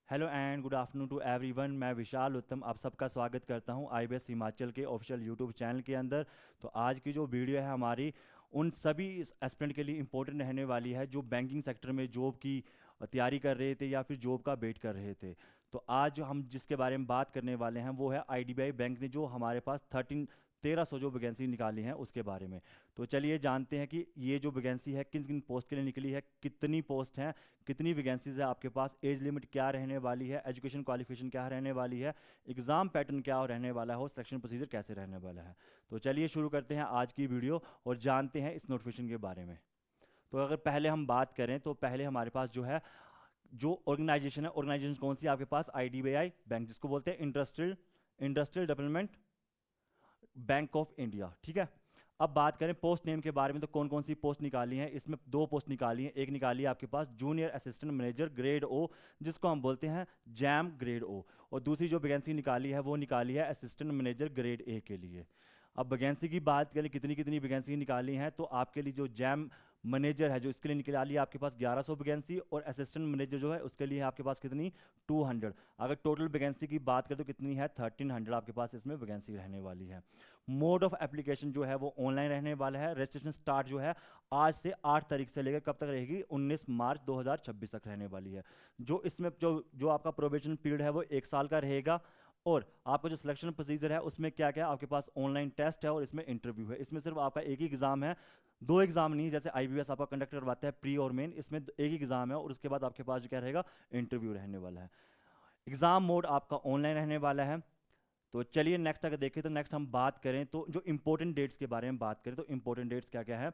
Hello and good afternoon to everyone. मैं विशाल उत्तम आप सबका स्वागत करता हूं आईबीएस हिमाचल के ऑफिशियल यूट्यूब चैनल के अंदर। तो आज की जो वीडियो है हमारी उन सभी एस्पिरेंट के लिए इम्पोर्टेंट रहने वाली है जो बैंकिंग सेक्टर में जॉब की तैयारी कर रहे थे या फिर जॉब का वेट कर रहे थे। तो आज जो हम जिसके बारे में बात करने वाले हैं वो है आईडीबीआई बैंक ने जो हमारे पास 1300 जो वैकेंसी निकाली हैं उसके बारे में। तो चलिए जानते हैं कि ये जो वैकेंसी है किन किन पोस्ट के लिए निकली है, कितनी पोस्ट हैं, कितनी वैकेंसीज है आपके पास, एज लिमिट क्या रहने वाली है, एजुकेशन क्वालिफिकेशन क्या रहने वाली है, एग्जाम पैटर्न क्या रहने वाला है और सिलेक्शन प्रोसीजर कैसे रहने वाला है। तो चलिए शुरू करते हैं आज की वीडियो और जानते हैं इस नोटिफिकेशन के बारे में। तो अगर पहले हम बात करें तो पहले हमारे पास जो है जो ऑर्गेनाइजेशन है, ऑर्गेनाइजेशन कौन सी है आपके पास, आईडीबीआई बैंक जिसको बोलते हैं industrial industrial development bank of India. ठीक है। अब बात करें पोस्ट नेम के बारे में तो कौन कौन सी पोस्ट निकाली हैं, इसमें दो पोस्ट निकाली हैं। एक निकाली है आपके पास जूनियर असिस्टेंट मैनेजर ग्रेड ओ जिसको हम बोलते हैं जैम ग्रेड ओ, और दूसरी जो वैकेंसी निकाली है वो निकाली है असिस्टेंट मैनेजर ग्रेड ए के लिए। अब वैकेंसी की बात करें कितनी कितनी वैकेंसी निकाली हैं तो आपके लिए जो जैम मैनेजर है जो इसके लिए निकाली है आपके पास 1100 वैकेंसी, और असिस्टेंट मैनेजर जो है उसके लिए आपके पास कितनी 200। अगर टोटल वैकेंसी की बात करें तो कितनी है 1300 आपके पास इसमें वैकेंसी रहने वाली है। मोड ऑफ एप्लीकेशन जो है वो ऑनलाइन रहने वाला है। रजिस्ट्रेशन स्टार्ट जो है आज से 8 तारीख से लेकर कब तक रहेगी 19 मार्च 2026 तक रहने वाली है। जो इसमें जो जो आपका प्रोबेशन पीरियड है वो 1 साल का रहेगा। और आपका जो सिलेक्शन प्रोसीजर है उसमें क्या क्या आपके पास ऑनलाइन टेस्ट है और इसमें इंटरव्यू है। इसमें सिर्फ आपका एक ही एग्जाम है, दो एग्जाम नहीं जैसे आईबीएस आपका कंडक्ट करवाता है प्री और मेन, इसमें एक ही एग्जाम है और उसके बाद आपके पास जो क्या रहेगा इंटरव्यू रहने वाला है। एग्जाम मोड आपका ऑनलाइन रहने वाला है। तो चलिए नेक्स्ट अगर देखें तो नेक्स्ट हम बात करें तो जो इंपॉर्टेंट डेट्स के बारे में बात करें तो इंपॉर्टेंट डेट्स क्या क्या है।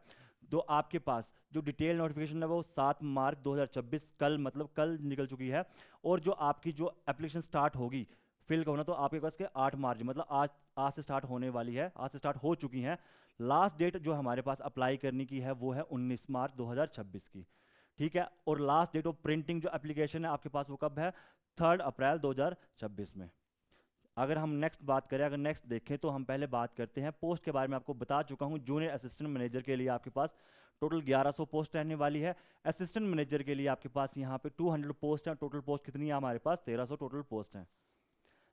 तो आपके पास जो डिटेल नोटिफिकेशन है वो 7 मार्च 2026 कल मतलब कल निकल चुकी है। और जो आपकी जो एप्लीकेशन स्टार्ट होगी फिल होना तो आपके पास के 8 मार्च मतलब आज आज से स्टार्ट होने वाली है, आज से स्टार्ट हो चुकी है। लास्ट डेट जो हमारे पास अप्लाई करने की है वो है 19 मार्च 2026 की। ठीक है। और लास्ट डेट ऑफ प्रिंटिंग जो एप्लीकेशन है आपके पास वो कब है 3 अप्रैल 2026 में। अगर हम नेक्स्ट बात करें, अगर नेक्स्ट देखें तो हम पहले बात करते हैं पोस्ट के बारे में। आपको बता चुका हूं जूनियर असिस्टेंट मैनेजर के लिए आपके पास टोटल 1100 पोस्ट रहने वाली है। असिस्टेंट मैनेजर के लिए आपके पास यहाँ पे 200 पोस्ट है। टोटल पोस्ट कितनी है हमारे पास 1300 टोटल पोस्ट है।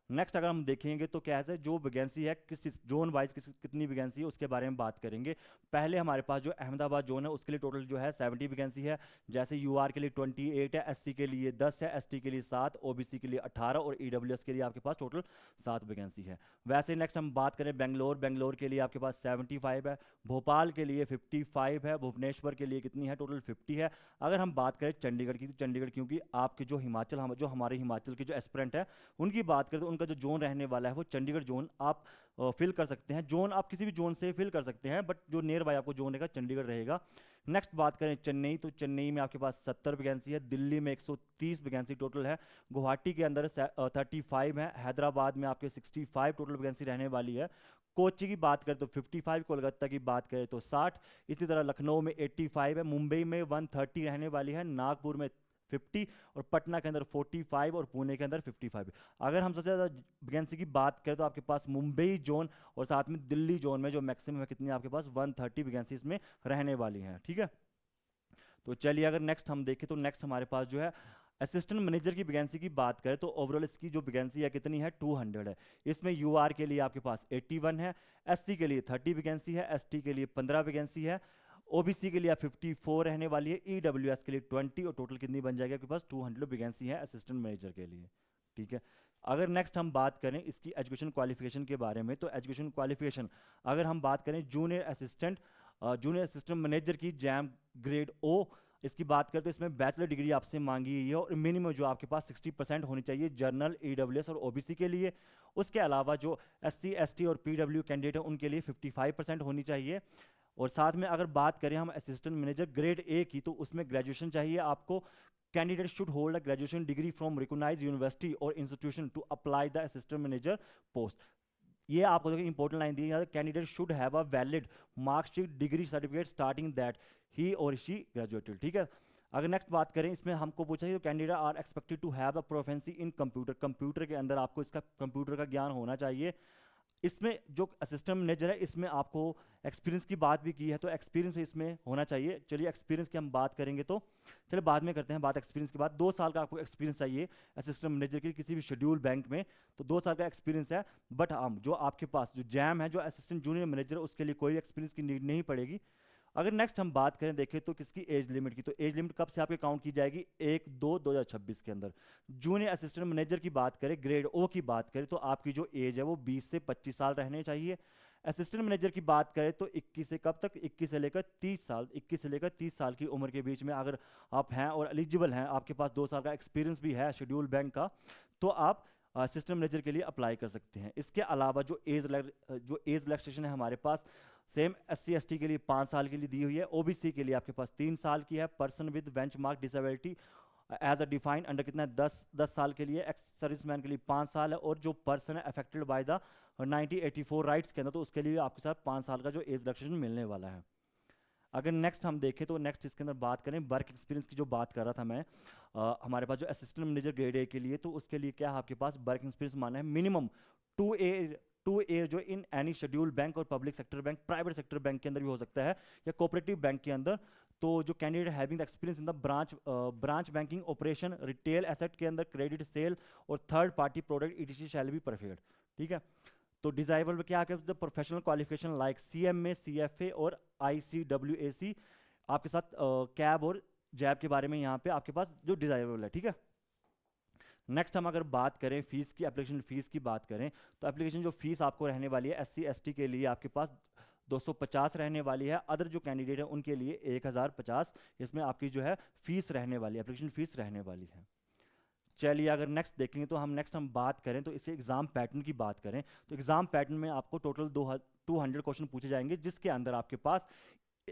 नेक्स्ट अगर हम देखेंगे तो क्या है जो वैकेंसी है किस जोन वाइज कितनी वैकेंसी है उसके बारे में बात करेंगे। पहले हमारे पास जो अहमदाबाद जोन है उसके लिए टोटल जो है 70 वैकेंसी है। जैसे यूआर के लिए 28 है, एससी के लिए 10 है, एसटी के लिए 7, ओबीसी के लिए 18 और ईडब्ल्यूएस के लिए आपके पास टोटल 7 वैकेंसी है। वैसे नेक्स्ट हम बात करें बेंगलोर, बेंगलोर के लिए आपके पास 75 है, भोपाल के लिए 55 है, भुवनेश्वर के लिए कितनी है टोटल 50 है। अगर हम बात करें चंडीगढ़ की तो चंडीगढ़ क्योंकि आपके जो हिमाचल जो हमारे हिमाचल के जो एस्पिरेंट है उनकी बात करें तो उनका जो जोन रहने वाला है वो चंडीगढ़ जोन आप फिल कर सकते हैं। जोन आप किसी भी जोन से फिल कर सकते हैं बट जो नियर बाय आपको जोन रहेगा चंडीगढ़ रहेगा। नेक्स्ट बात करें चेन्नई तो चेन्नई में आपके पास 70 वैकेंसी है, दिल्ली में 130 वैकेंसी टोटल है, गुवाहाटी के अंदर 35 है, हैदराबाद में आपके 65 टोटल वैकेंसी रहने वाली है, कोच्चि की बात करें तो 55, कोलकाता की बात करें तो 60, इसी तरह लखनऊ में 85 है, मुंबई में 130 रहने वाली है, नागपुर में 50 और पटना के अंदर 45 और पुणे के अंदर 55। अगर हम सबसे ज़्यादा वैकेंसी की बात करें तो आपके पास मुंबई जोन और साथ में दिल्ली जोन में जो मैक्सिमम है कितनी आपके पास 130 वैकेंसी इसमें रहने वाली हैं। ठीक है। तो चलिए अगर नेक्स्ट हम देखें तो नेक्स्ट हमारे पास जो है असिस्टेंट मैनेजर की वैकेंसी की बात करें तो ओवरऑल इसकी जो वैकेंसी है कितनी है 200 है। इसमें यूआर के लिए आपके पास 81 है, एससी के लिए 30 वैकेंसी है, एसटी के लिए 15 वैकेंसी है, ओबीसी के लिए 54 रहने वाली है, ईडब्ल्यूएस के लिए 20 और टोटल कितनी बन जाएगी आपके पास 200 वैकेंसी है असिस्टेंट मैनेजर के लिए। ठीक है। अगर नेक्स्ट हम बात करें इसकी एजुकेशन क्वालिफिकेशन के बारे में तो एजुकेशन क्वालिफिकेशन अगर हम बात करें जूनियर असिस्टेंट मैनेजर की जैम ग्रेड ओ इसकी बात करें तो इसमें बैचलर डिग्री आपसे मांगी गई है और मिनिमम जो आपके पास 60% होनी चाहिए जनरल, ईडब्ल्यूएस और ओबीसी के लिए। उसके अलावा जो एससी, एसटी और पीडब्ल्यू कैंडिडेट है उनके लिए 55% होनी चाहिए। और साथ में अगर बात करें हम असिस्टेंट मैनेजर ग्रेड ए की तो उसमें ग्रेजुएशन चाहिए आपको। Candidate should hold a graduation degree from recognised university और institution to apply the assistant manager post. ये आपको देखिए इंपॉर्टेंट लाइन दी है, candidate should have a valid marksheet degree certificate starting that he और शी ग्रेजुएटेड। ठीक है। अगर नेक्स्ट बात करें इसमें हमको पूछा है candidate are expected to have a proficiency in computer, computer के अंदर आपको इसका कंप्यूटर का ज्ञान होना चाहिए। इसमें जो असिस्टेंट मैनेजर है इसमें आपको एक्सपीरियंस की बात भी की है, तो एक्सपीरियंस इसमें होना चाहिए। चलिए एक्सपीरियंस की हम बात करेंगे, तो चलिए बाद में करते हैं बात एक्सपीरियंस की बात। 2 साल का आपको एक्सपीरियंस चाहिए असिस्टेंट मैनेजर की किसी भी शेड्यूल बैंक में, तो 2 साल का एक्सपीरियंस है। बट हम जो आपके पास जो जैम है, जो असिस्टेंट जूनियर मैनेजर, उसके लिए कोई एक्सपीरियंस की नीड नहीं पड़ेगी। अगर नेक्स्ट हम बात करें देखें तो किसकी एज लिमिट की, तो एज लिमिट कब से आपके काउंट की जाएगी, 1/2/2026 के अंदर। जूनियर असिस्टेंट मैनेजर की बात करें, ग्रेड ओ की बात करें, तो आपकी जो एज है वो 20 से 25 साल रहने चाहिए। असिस्टेंट मैनेजर की बात करें तो 21 से कब तक, 21 से लेकर 30 साल, 21 से लेकर 30 साल की उम्र के बीच में अगर आप हैं और एलिजिबल हैं, आपके पास 2 साल का एक्सपीरियंस भी है शेड्यूल बैंक का, तो आप असिस्टेंट मैनेजर के लिए अप्लाई कर सकते हैं। इसके अलावा जो एज रिलैक्सेशन है हमारे पास, सेम SC/ST के लिए 5 साल के लिए दी हुई है, OBC के लिए आपके पास 3 साल की है, person with benchmark disability as a defined under कितना है, 10 साल के लिए, एक्स सर्विसमैन के लिए 5 साल है, और जो पर्सन है अफेक्टेड बाय द 1984 राइट्स के अंदर, तो उसके लिए आपके साथ 5 साल का जो एज रिलैक्सेशन मिलने वाला है। अगर नेक्स्ट हम देखें तो नेक्स्ट इसके अंदर बात करें वर्क एक्सपीरियंस की, जो बात कर रहा था मैं, हमारे पास जो असिस्टेंट मैनेजर ग्रेड ए के लिए, तो उसके लिए क्या है आपके पास वर्क एक्सपीरियंस माना है मिनिमम 2 ईयर जो इन एनी शेड्यूल बैंक और public sector bank, private sector bank के अंदर भी हो सकता है या कोऑपरेटिव बैंक के अंदर। तो जो candidate having experience in the branch banking operation, retail asset के अंदर, क्रेडिट सेल और third party product ETC shall be perfect, ठीक है। तो डिजायरेबल में क्या है, professional qualification like CMA, CFA और ICWAC, आपके साथ कैब और जैब के बारे में यहाँ पे आपके पास जो डिजायरेबल है, ठीक है। नेक्स्ट हम अगर बात करें फीस की, एप्लीकेशन फीस की बात करें, तो एप्लीकेशन जो फीस आपको रहने वाली है SC/ST के लिए आपके पास 250 रहने वाली है, अदर जो कैंडिडेट है उनके लिए 1050 इसमें आपकी जो है फीस रहने वाली है, एप्लीकेशन फीस रहने वाली है। चलिए अगर नेक्स्ट देखेंगे तो हम बात करें तो इसे एग्जाम पैटर्न की बात करें, तो एग्जाम पैटर्न में आपको टोटल 200 क्वेश्चन पूछे जाएंगे, जिसके अंदर आपके पास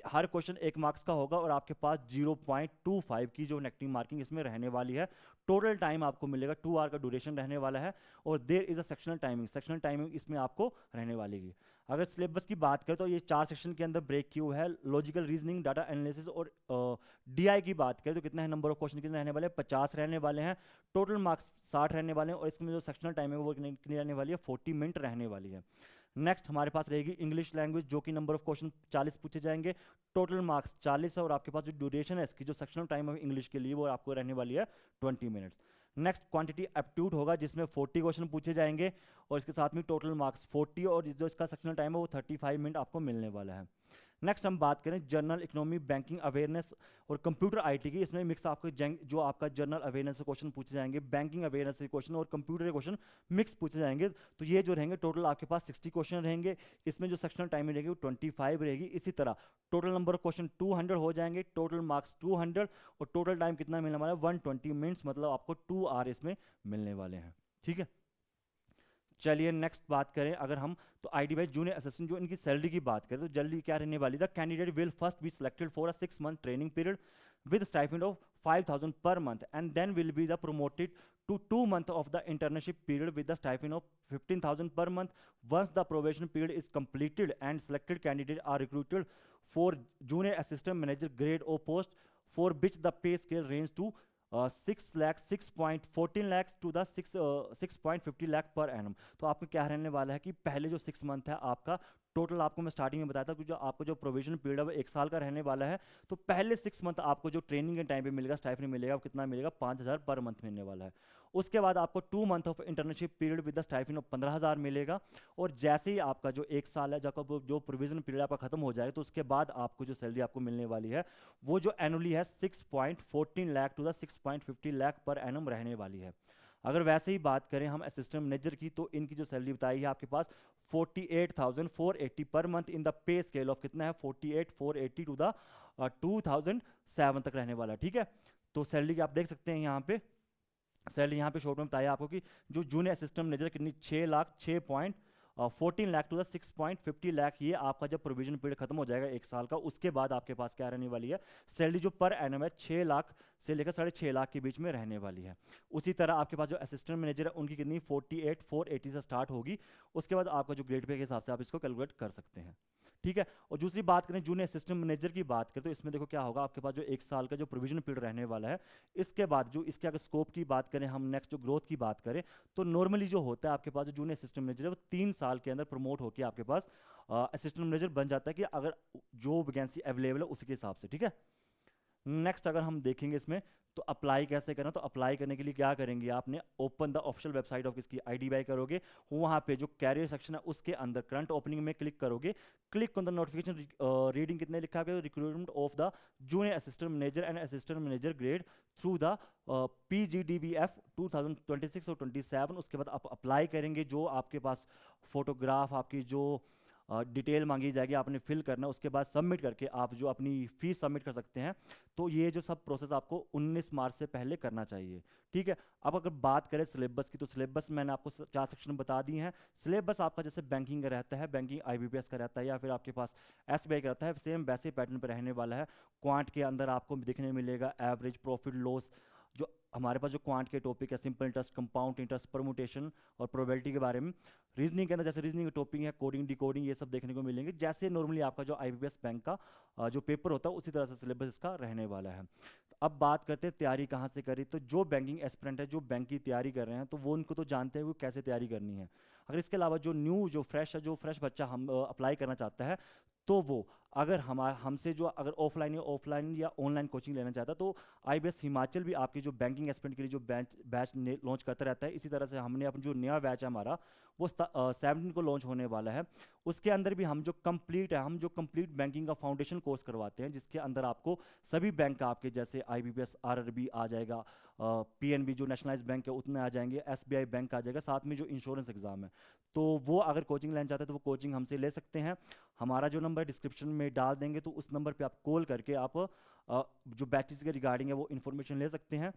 हर क्वेश्चन 1 मार्क्स का होगा और आपके पास 0.25 की जो नेगेटिव मार्किंग इसमें रहने वाली है। टोटल टाइम आपको मिलेगा 2 आवर का ड्यूरेशन रहने वाला है, और there is a sectional timing इसमें आपको रहने वाली है। अगर सिलेबस की बात करें तो ये 4 सेक्शन के अंदर ब्रेक किया हुआ है। लॉजिकल रीजनिंग, डाटा एनालिसिस और DI की बात करें तो कितना है, नंबर ऑफ क्वेश्चन कितने रहने वाले हैं, 50 रहने वाले हैं। टोटल मार्क्स 60 रहने वाले हैं, और इसमें जो सेक्शनल टाइमिंग है वो कितनी रहने वाली है, 40 मिनट रहने वाली है। नेक्स्ट हमारे पास रहेगी इंग्लिश लैंग्वेज, जो कि नंबर ऑफ क्वेश्चन 40 पूछे जाएंगे, टोटल मार्क्स 40 है, और आपके पास जो ड्यूरेशन है इसकी, जो सेक्शनल टाइम है इंग्लिश के लिए, वो आपको रहने वाली है 20 मिनट्स। नेक्स्ट क्वांटिटी एप्टीट्यूड होगा, जिसमें 40 क्वेश्चन पूछे जाएंगे, और इसके साथ में टोटल मार्क्स 40, और जो इसका सेक्शनल टाइम है वो 35 मिनट आपको मिलने वाला है। नेक्स्ट हम बात करें जनरल इकोनॉमी, बैंकिंग अवेयरनेस और कंप्यूटर IT की, इसमें मिक्स आपको जो आपका जनरल अवेयरनेस के क्वेश्चन पूछे जाएंगे, बैंकिंग अवेयरनेस के क्वेश्चन और कंप्यूटर के क्वेश्चन मिक्स पूछे जाएंगे। तो ये जो रहेंगे टोटल आपके पास 60 क्वेश्चन रहेंगे, इसमें जो सेक्शनल टाइमिंग रहेगी वो 25 रहेगी। इसी तरह टोटल नंबर ऑफ क्वेश्चन 200 हो जाएंगे, टोटल मार्क्स 200, और टोटल टाइम कितना मिलने वाला है, 120 मिनट्स, मतलब आपको 2 आवर इसमें मिलने वाले हैं, ठीक है। चलिए नेक्स्ट बात करें अगर हम, तो ID वाइज जूनियर असिस्टेंट जो इनकी सैलरी की बात करें तो जल्दी क्या रहने वाली, the candidate will first be selected for a 6 month training period with stipend of 5,000 per month, and then will be the promoted to 2 months of the internship period with the stipend of 15,000 per month. Once the probation period is completed and selected candidates are recruited for junior assistant manager grade O post, for which the pay scale range to 6.14 lakhs to the 6.50 lakh per annum। तो आपको क्या रहने वाला है कि पहले जो 6 month है आपका, टोटल आपको मैं स्टार्टिंग में बताया था कि जो आपको जो प्रोविजन पीरियड है वो 1 साल का रहने वाला है। तो पहले 6 मंथ आपको जो ट्रेनिंग के टाइम पे मिलेगा, स्टाइपेंड मिलेगा, कितना मिलेगा, 5,000 पर मंथ मिलने वाला है। उसके बाद आपको 2 month of internship period with the stipend of 15,000 मिलेगा, और जैसे ही आपका जो 1 साल है, जब जो प्रोविजन पीरियड आपका खत्म हो जाएगा, तो उसके बाद आपको जो सैलरी आपको मिलने वाली है वो जो एनुअली है 6.14 lakh to the 6.50 lakh per annum रहने वाली है। अगर वैसे ही बात करें हम असिस्टेंट मैनेजर की, तो इनकी जो सैलरी बताई है आपके पास 48,480 per month in the pay scale of कितना है, 48,480 टू द 2007 तक रहने वाला है, ठीक है। तो सैलरी की आप देख सकते हैं यहाँ पे, सैलरी यहाँ पे शॉर्ट में बताया आपको कि जो जूनियर असिस्टेंट मैनेजर कितनी 6 लाख टू द 6.50 लाख, ये आपका जब प्रोविजन पीरियड खत्म हो जाएगा 1 साल का, उसके बाद आपके पास क्या रहने वाली है, सैलरी जो पर एनम है 6 लाख से लेकर 6.5 लाख के बीच में रहने वाली है। उसी तरह आपके पास जो असिस्टेंट मैनेजर है उनकी कितनी 48,480 से स्टार्ट होगी, उसके बाद आपका जो ग्रेड पे के हिसाब से आप इसको कैलकुलेट कर सकते हैं, ठीक है। और दूसरी बात करें जूनियर असिस्टेंट मैनेजर की बात करें, तो इसमें देखो क्या होगा, आपके पास जो 1 साल का जो प्रोविजन पीरियड रहने वाला है, इसके बाद जो इसके अगर स्कोप की बात करें, हम नेक्स्ट जो ग्रोथ की बात करें, तो नॉर्मली जो होता है आपके पास जो जूनियर असिस्टेंट मैनेजर है वो 3 साल के अंदर प्रमोट होकर आपके पास असिस्टेंट मैनेजर बन जाता है, कि अगर जो वैकेंसी अवेलेबल है उसके हिसाब से, ठीक है। नेक्स्ट अगर हम देखेंगे इसमें, तो अप्लाई कैसे करना, तो अप्लाई करने के लिए क्या करेंगे, आपने open the official website of इसकी IDBI करोगे, वहाँ पे जो कैरियर सेक्शन है उसके अंदर करंट ओपनिंग में क्लिक करोगे, click on the notification reading कितने लिखा गया, recruitment of the junior assistant manager and assistant manager grade through the PGDBF 2026 और 27। उसके बाद आप अप्लाई करेंगे, जो आपके पास फोटोग्राफ, आपकी जो डिटेल मांगी जाएगी, आपने फिल करना, उसके बाद सबमिट करके आप जो अपनी फीस सबमिट कर सकते हैं। तो ये जो सब प्रोसेस आपको 19 मार्च से पहले करना चाहिए, ठीक है। अब अगर बात करें सिलेबस की, तो सिलेबस मैंने आपको 4 सेक्शन बता दिए हैं। सिलेबस आपका जैसे बैंकिंग का रहता है, बैंकिंग IBPS का रहता है, या फिर आपके पास SBI का रहता है, सेम वैसे पैटर्न पर रहने वाला है। क्वांट के अंदर आपको देखने मिलेगा एवरेज, प्रॉफिट, लॉस, जो हमारे पास जो क्वांट के टॉपिक है, simple interest, compound interest, permutation और प्रोबेबिलिटी के बारे में। रीजनिंग के अंदर जैसे रीजनिंग टॉपिक है, कोडिंग, डिकोडिंग, ये सब देखने को मिलेंगे, जैसे नॉर्मली आपका जो IBPS बैंक का जो पेपर होता है उसी तरह से सिलेबस इसका रहने वाला है। तो अब बात करते हैं तैयारी कहाँ से करी, तो जो बैंकिंग एस्पिरेंट है, जो बैंक की तैयारी कर रहे हैं, तो वो उनको तो जानते हैं वो कैसे तैयारी करनी है। अगर इसके अलावा जो न्यू, जो फ्रेश है, जो फ्रेश बच्चा हम अप्लाई करना चाहता है, तो वो अगर हमसे जो अगर ऑफलाइन या ऑनलाइन कोचिंग लेना चाहता है, तो IBS हिमाचल भी आपकी जो बैंकिंग एस्पिरेंट के लिए जो बैच लॉन्च करता रहता है। इसी तरह से हमने अपना जो नया बैच है हमारा, वो 17 को लॉन्च होने वाला है। उसके अंदर भी हम जो कंप्लीट बैंकिंग का फाउंडेशन कोर्स करवाते हैं, जिसके अंदर आपको सभी बैंक का, आपके जैसे IBPS, RRB आ जाएगा, PNB जो नेशनलाइज बैंक है उतने आ जाएंगे, SBI बैंक आ जाएगा, साथ में जो इंश्योरेंस एग्जाम है, तो वो अगर कोचिंग लेना चाहते हैं तो वो कोचिंग हमसे ले सकते हैं। हमारा जो नंबर डिस्क्रिप्शन में डाल देंगे, तो उस नंबर पे आप कॉल करके आप जो बैचेस के रिगार्डिंग है वो इन्फॉर्मेशन ले सकते हैं।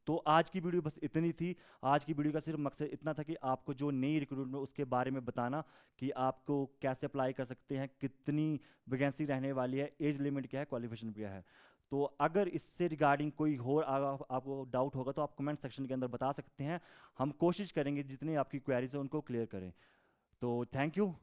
तो आज की वीडियो बस इतनी थी। आज की वीडियो का सिर्फ मकसद इतना था कि आपको जो नई रिक्रूटमेंट उसके बारे में बताना, कि आपको कैसे अप्लाई कर सकते हैं, कितनी वैकेंसी रहने वाली है, एज लिमिट क्या है, क्वालिफिकेशन क्या है। तो अगर इससे रिगार्डिंग कोई और आपको डाउट होगा तो आप कमेंट सेक्शन के अंदर बता सकते हैं। हम कोशिश करेंगे जितनी आपकी क्वेरीज है उनको क्लियर करें। तो थैंक यू।